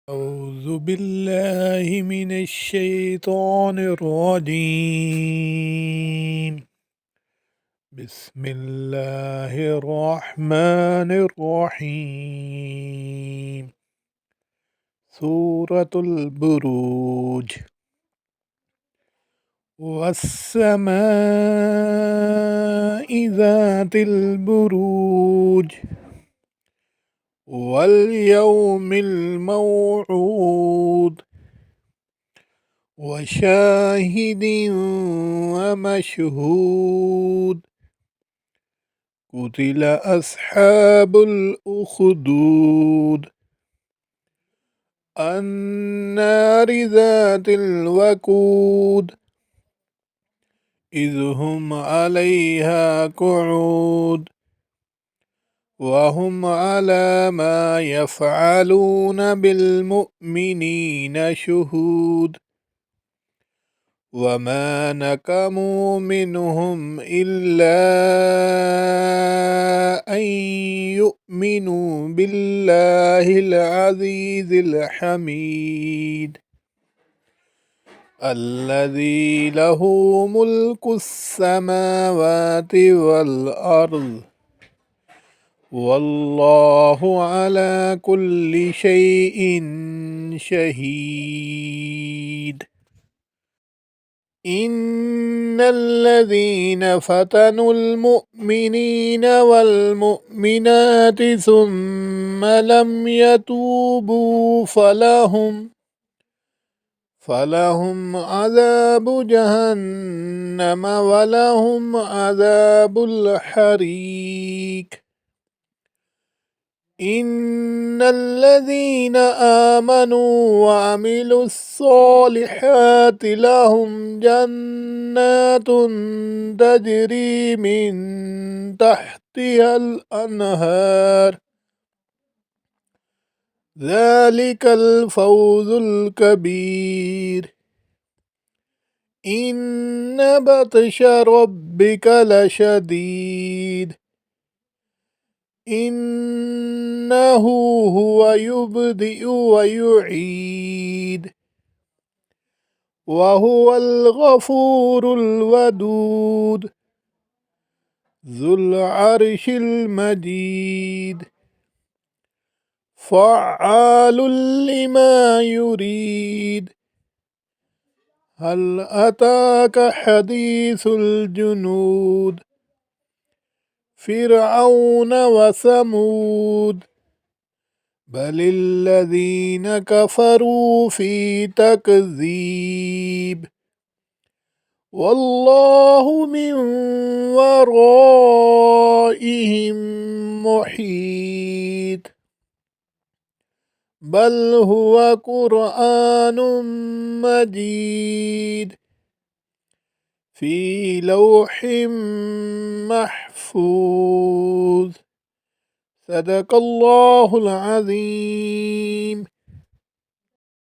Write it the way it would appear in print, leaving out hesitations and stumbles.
أعوذ بالله من الشيطان الرجيم. بسم الله الرحمن الرحيم. سورة البروج. والسماء ذات البروج واليوم الموعود وشاهد ومشهود. قتل أصحاب الأخدود النار ذات الوقود إذ هم عليها قعود وهم على ما يفعلون بالمؤمنين شهود. وما نقموا منهم إلا أن يؤمنوا بالله العزيز الحميد الذي له ملك السماوات والأرض والله على كل شيء شهيد. إن الذين فتنوا المؤمنين والمؤمنات ثم لم يتوبوا فلهم عذاب جهنم ولهم عذاب الحريق. إن الذين آمنوا وعملوا الصالحات لهم جنات تجري من تحتها الأنهار ذلك الفوز الكبير. إن بطش ربك لشديد إنه هو يبدئ ويعيد وهو الغفور الودود ذو العرش المجيد فعال لما يريد. هل أتاك حديث الجنود فرعون وثمود بل الذين كفروا في تكذيب والله من ورائهم محيط بل هو قرآن مجيد في لوح محفوظ. صدق الله العظيم.